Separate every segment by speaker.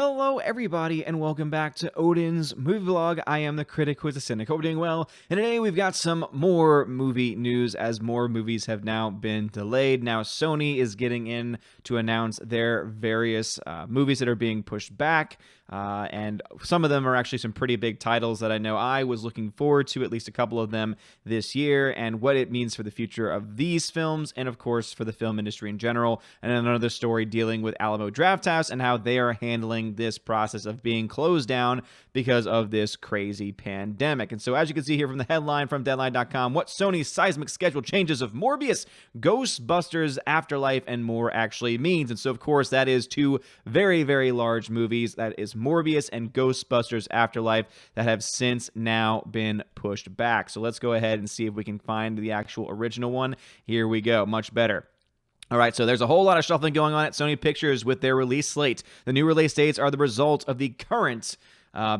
Speaker 1: Hello, everybody, and welcome back to Odin's Movie Vlog. I am the critic who is a cynic. Hope you're doing well. And today we've got some more movie news as more movies have now been delayed. Now Sony is getting in to announce their various movies that are being pushed back. And some of them are actually some pretty big titles that I know I was looking forward to, at least a couple of them this year, and what it means for the future of these films, and of course for the film industry in general. And another story dealing with Alamo Drafthouse and how they are handling this process of being closed down because of this crazy pandemic. And so as you can see here from the headline from Deadline.com, what Sony's seismic schedule changes of Morbius, Ghostbusters Afterlife, and more actually means. And so of course that is two very, very large movies. That is Morbius and Ghostbusters Afterlife that have since now been pushed back. So let's go ahead and see if we can find the actual original one. Here we go. Much better. All right, so there's a whole lot of shuffling going on at Sony Pictures with their release slate. The new release dates are the result of the current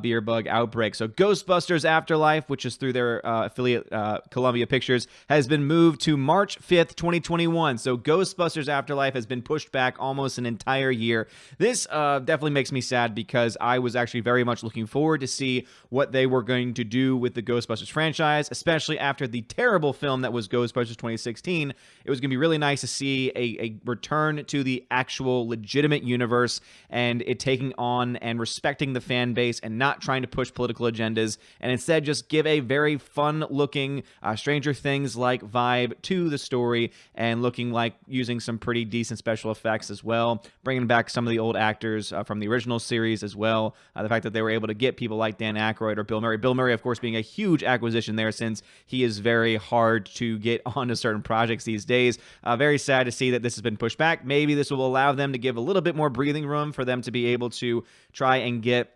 Speaker 1: beer bug outbreak. So Ghostbusters Afterlife, which is through their affiliate Columbia Pictures, has been moved to March 5th, 2021. So Ghostbusters Afterlife has been pushed back almost an entire year. This definitely makes me sad because I was actually very much looking forward to see what they were going to do with the Ghostbusters franchise, especially after the terrible film that was Ghostbusters 2016. It was going to be really nice to see a return to the actual legitimate universe and it taking on and respecting the fan base and not trying to push political agendas, and instead just give a very fun-looking Stranger Things-like vibe to the story, and looking like using some pretty decent special effects as well, bringing back some of the old actors from the original series as well. The fact that they were able to get people like Dan Aykroyd or Bill Murray. Bill Murray, of course, being a huge acquisition there since he is very hard to get onto certain projects these days. Very sad to see that this has been pushed back. Maybe this will allow them to give a little bit more breathing room for them to be able to try and get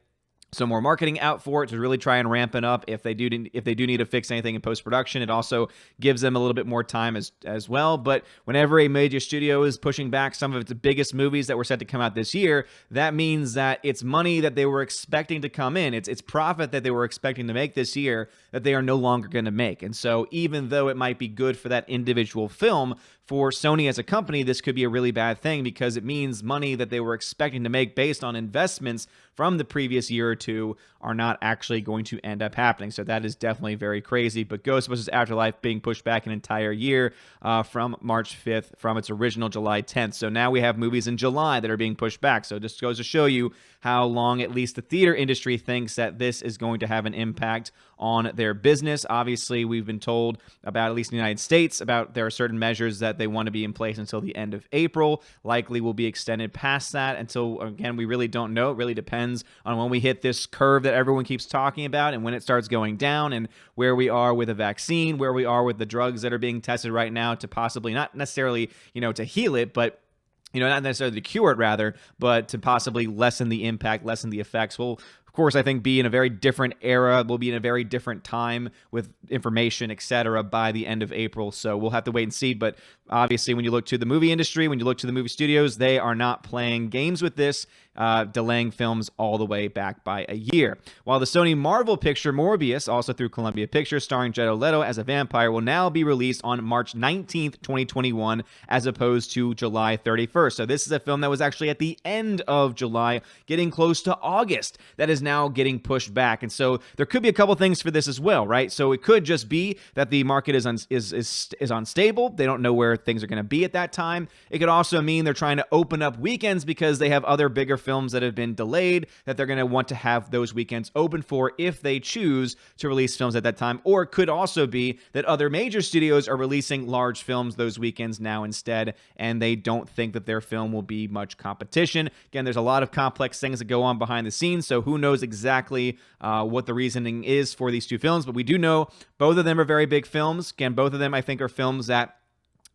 Speaker 1: some more marketing out for it to really try and ramp it up if they do need to fix anything in post-production. It also gives them a little bit more time as well. But whenever a major studio is pushing back some of its biggest movies that were set to come out this year, that means that it's money that they were expecting to come in. It's profit that they were expecting to make this year that they are no longer going to make. And so even though it might be good for that individual film, for Sony as a company, this could be a really bad thing because it means money that they were expecting to make based on investments from the previous year or two are not actually going to end up happening. So that is definitely very crazy. But Ghostbusters Afterlife being pushed back an entire year from March 5th from its original July 10th. So now we have movies in July that are being pushed back. So it just goes to show you how long at least the theater industry thinks that this is going to have an impact on their business. Obviously, we've been told about, at least in the United States, about there are certain measures that they want to be in place until the end of April. Likely will be extended past that until, again, we really don't know. It really depends on when we hit this curve that everyone keeps talking about and when it starts going down and where we are with a vaccine, where we are with the drugs that are being tested right now to possibly, not necessarily, to heal it, but not necessarily to cure it, rather, but to possibly lessen the impact, lessen the effects. We'll, of course, I think be in a very different era. We'll be in a very different time with information, etc. by the end of April. So we'll have to wait and see. But obviously, when you look to the movie industry, when you look to the movie studios, they are not playing games with this, delaying films all the way back by a year. While the Sony Marvel picture Morbius, also through Columbia Pictures, starring Jared Leto as a vampire, will now be released on March 19th, 2021, as opposed to July 31st. So this is a film that was actually at the end of July, getting close to August, that is now getting pushed back. And so there could be a couple things for this as well, right? So it could just be that the market is unstable. They don't know where things are going to be at that time. It could also mean they're trying to open up weekends because they have other bigger films that have been delayed that they're going to want to have those weekends open for if they choose to release films at that time. Or it could also be that other major studios are releasing large films those weekends now instead, and they don't think that their film will be much competition. Again, there's a lot of complex things that go on behind the scenes, so who knows exactly what the reasoning is for these two films, but we do know both of them are very big films. Again, both of them I think are films that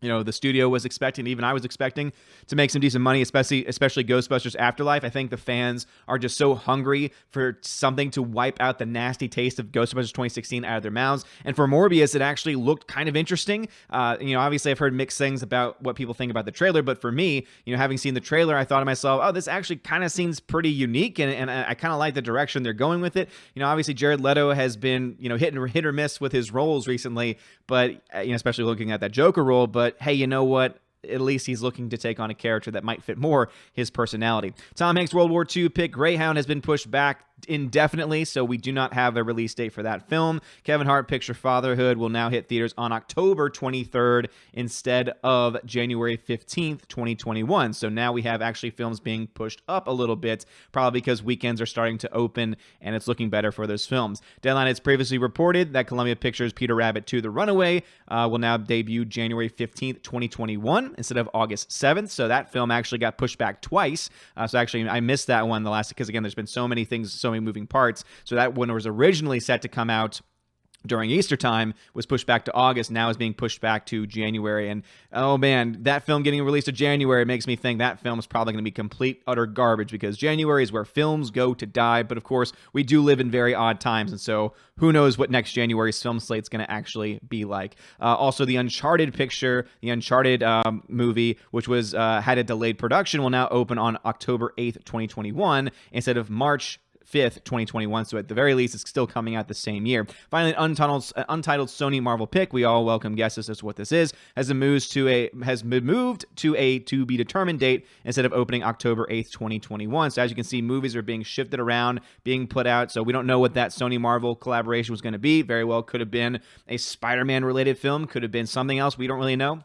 Speaker 1: the studio was expecting, even I was expecting, to make some decent money, especially Ghostbusters Afterlife. I think the fans are just so hungry for something to wipe out the nasty taste of Ghostbusters 2016 out of their mouths. And for Morbius, it actually looked kind of interesting. Obviously I've heard mixed things about what people think about the trailer, but for me, having seen the trailer, I thought to myself, oh, this actually kind of seems pretty unique, and I kind of like the direction they're going with it. Obviously Jared Leto has been, hit or miss with his roles recently, but especially looking at that Joker role. But hey, you know what? at least he's looking to take on a character that might fit more his personality. Tom Hanks' World War II pick Greyhound has been pushed back indefinitely, so we do not have a release date for that film. Kevin Hart Picture Fatherhood will now hit theaters on October 23rd instead of January 15th, 2021. So now we have actually films being pushed up a little bit, probably because weekends are starting to open and it's looking better for those films. Deadline has previously reported that Columbia Pictures' Peter Rabbit 2: The Runaway will now debut January 15th, 2021 instead of August 7th. So that film actually got pushed back twice. So actually I missed that one the last, because again, there's been so many things, so many moving parts. So that one was originally set to come out during Easter time, was pushed back to August, now is being pushed back to January. And oh man, that film getting released to January makes me think that film is probably going to be complete, utter garbage, because January is where films go to die. But of course, we do live in very odd times, and so who knows what next January's film slate is going to actually be like. Also, the Uncharted picture, the Uncharted movie, which was had a delayed production, will now open on October 8th, 2021, instead of March 5th, 2021, so at the very least, it's still coming out the same year. Finally, an untitled Sony Marvel pick, we all welcome guesses as to what this is, has been moved to a to-be-determined date instead of opening October 8th, 2021. So as you can see, movies are being shifted around, being put out, so we don't know what that Sony Marvel collaboration was going to be. Very well could have been a Spider-Man related film, could have been something else, we don't really know.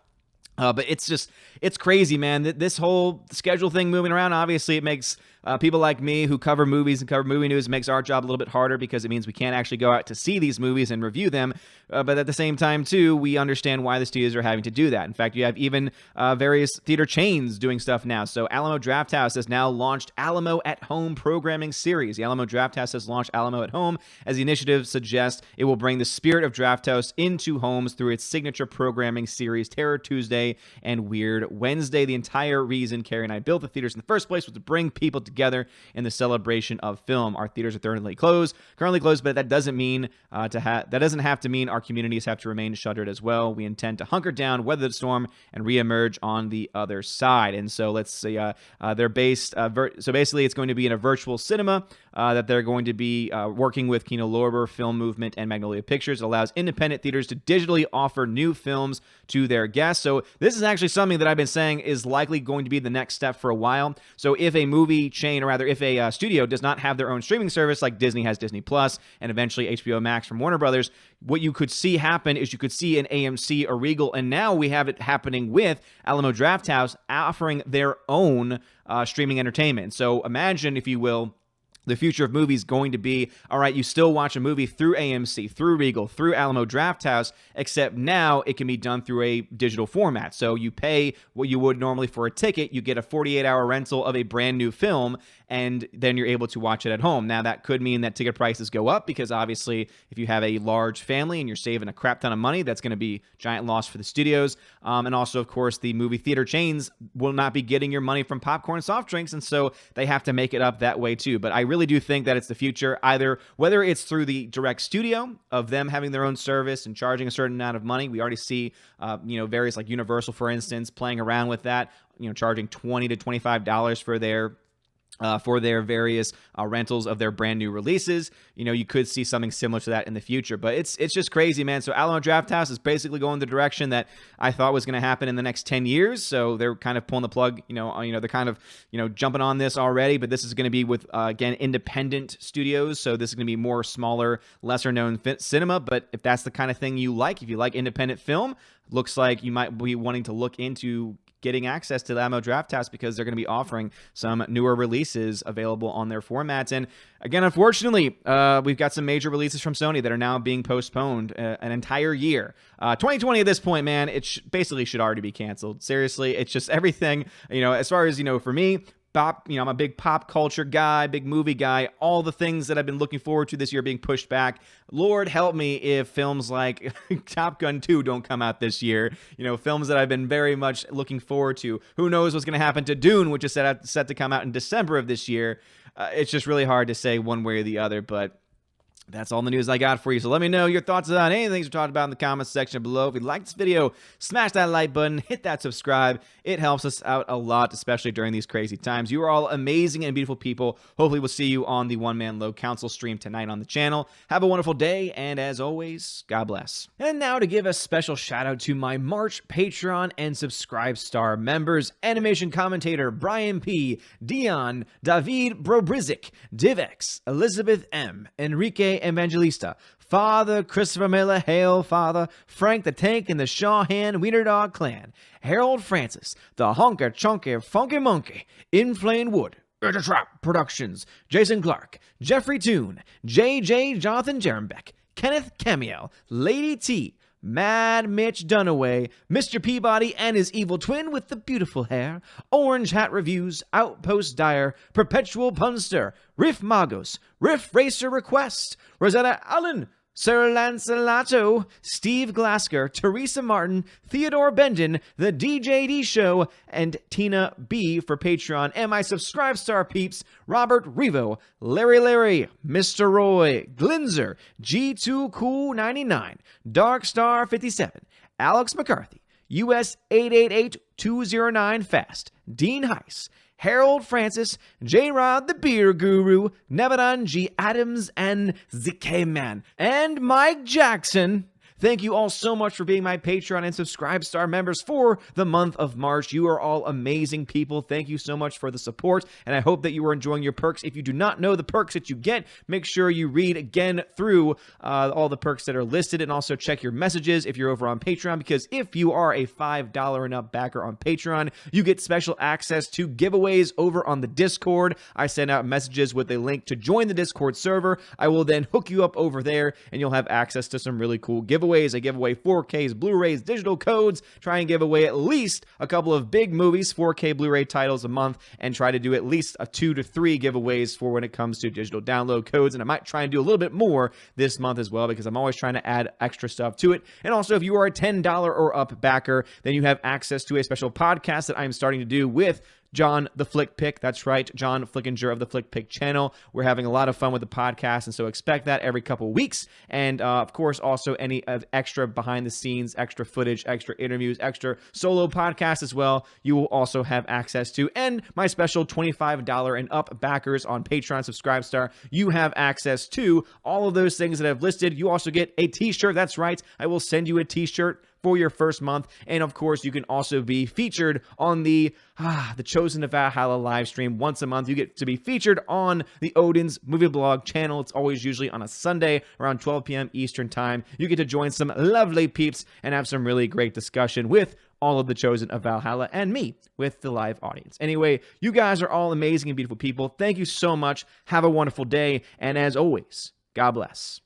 Speaker 1: But it's crazy, man. This whole schedule thing moving around, obviously it makes people like me who cover movies and cover movie news, makes our job a little bit harder, because it means we can't actually go out to see these movies and review them. But at the same time, too, we understand why the studios are having to do that. In fact, you have even various theater chains doing stuff now. So Alamo Drafthouse has now launched Alamo at Home programming series. The Alamo Drafthouse has launched Alamo at Home, as the initiative suggests it will bring the spirit of Drafthouse into homes through its signature programming series, Terror Tuesday and Weird Wednesday. The entire reason Carrie and I built the theaters in the first place was to bring people together in the celebration of film. Our theaters are currently closed, but that doesn't mean that doesn't have to mean our communities have to remain shuttered as well. We intend to hunker down, weather the storm, and reemerge on the other side. And so let's say they're based. So basically, it's going to be in a virtual cinema that they're going to be working with Kino Lorber, Film Movement, and Magnolia Pictures. It allows independent theaters to digitally offer new films to their guests. So this is actually something that I've been saying is likely going to be the next step for a while. So if a movie chain, or rather if a studio does not have their own streaming service, like Disney has Disney Plus and eventually HBO Max from Warner Brothers, what you could see happen is you could see an AMC or Regal, and now we have it happening with Alamo Drafthouse offering their own streaming entertainment. So imagine, if you will, the future of movies going to be, all right, you still watch a movie through AMC, through Regal, through Alamo Drafthouse, except now it can be done through a digital format. So you pay what you would normally for a ticket, you get a 48-hour rental of a brand new film, and then you're able to watch it at home. Now, that could mean that ticket prices go up, because obviously, if you have a large family and you're saving a crap ton of money, that's going to be a giant loss for the studios. And also, of course, the movie theater chains will not be getting your money from popcorn and soft drinks, and so they have to make it up that way too. But I really do think that it's the future, either whether it's through the direct studio of them having their own service and charging a certain amount of money. We already see, various, like Universal, for instance, playing around with that, charging $20 to $25 for their various rentals of their brand new releases. You could see something similar to that in the future, but it's just crazy, man. So Alamo Drafthouse is basically going the direction that I thought was going to happen in the next 10 years. So they're kind of pulling the plug, they're kind of, jumping on this already, but this is going to be with, again, independent studios. So this is going to be more smaller, lesser known cinema. But if that's the kind of thing you like, if you like independent film, looks like you might be wanting to look into getting access to the Alamo Drafthouse, because they're going to be offering some newer releases available on their formats. And again, unfortunately, we've got some major releases from Sony that are now being postponed an entire year. 2020 at this point, man, it basically should already be canceled. Seriously, it's just everything, as far as, for me, I'm a big pop culture guy, big movie guy. All the things that I've been looking forward to this year being pushed back. Lord help me if films like Top Gun 2 don't come out this year. Films that I've been very much looking forward to. Who knows what's going to happen to Dune, which is set to come out in December of this year. It's just really hard to say one way or the other, but That's all the news I got for you. So let me know your thoughts on anything we talked about in the comments section below. If you like this video, smash that like button, hit that subscribe. It helps us out a lot, especially during these crazy times. You are all amazing and beautiful people. Hopefully we'll see you on the One Man Low Council stream tonight on the channel. Have a wonderful day, and as always, God bless. And now to give a special shout out to my March Patreon and Subscribe Star members: animation commentator Brian P, Dion, David Brobrizik, Divex, Elizabeth M, Enrique Evangelista, Father Christopher Miller, Hail Father, Frank the Tank and the Shawhan Wiener Dog Clan, Harold Francis, the Honker Chunker Funky Monkey, Inflame Wood, Trap Productions, Jason Clark, Jeffrey Toon, JJ Jonathan Jerembeck, Kenneth Camiel, Lady T, Mad Mitch Dunaway, Mr. Peabody and his evil twin with the beautiful hair, Orange Hat Reviews, Outpost Dyer, Perpetual Punster, Riff Magos, Riff Racer Request, Rosetta Allen, Sir Lancelato, Steve Glasker, Teresa Martin, Theodore Bendon, The DJD Show, and Tina B for Patreon, and my Subscribe Star peeps: Robert Revo, Larry, Mr. Roy, Glinzer, G2 Cool 99, Dark Star 57, Alex McCarthy, US 888209 Fast, Dean Heiss, Harold Francis, J-Rod the Beer Guru, Nebadan G. Adams, and ZK Man, and Mike Jackson. Thank you all so much for being my Patreon and Subscribe Star members for the month of March. You are all amazing people. Thank you so much for the support, and I hope that you are enjoying your perks. If you do not know the perks that you get, make sure you read again through all the perks that are listed, and also check your messages if you're over on Patreon, because if you are a $5 and up backer on Patreon, you get special access to giveaways over on the Discord. I send out messages with a link to join the Discord server. I will then hook you up over there, and you'll have access to some really cool giveaways. I give away 4Ks, Blu-rays, digital codes, try and give away at least a couple of big movies, 4K Blu-ray titles a month, and try to do at least 2 to 3 giveaways for when it comes to digital download codes. And I might try and do a little bit more this month as well, because I'm always trying to add extra stuff to it. And also, if you are a $10 or up backer, then you have access to a special podcast that I'm starting to do with John the Flick Pick. That's right, John Flickinger of the Flick Pick channel. We're having a lot of fun with the podcast, and so expect that every couple weeks. And of course, also any extra behind the scenes, extra footage, extra interviews, extra solo podcasts as well, you will also have access to. And my special $25 and up backers on Patreon Subscribe Star, you have access to all of those things that I've listed. You also get a t-shirt. That's right, I will send you a t-shirt for your first month. And of course, you can also be featured on the Chosen to Valhalla live stream once a month. You get to be featured on the Odin's Movie Blog channel. It's always usually on a Sunday around 12 p.m. Eastern time. You get to join some lovely peeps and have some really great discussion with all of the Chosen of Valhalla and me with the live audience. Anyway, you guys are all amazing and beautiful people. Thank you so much. Have a wonderful day. And as always, God bless.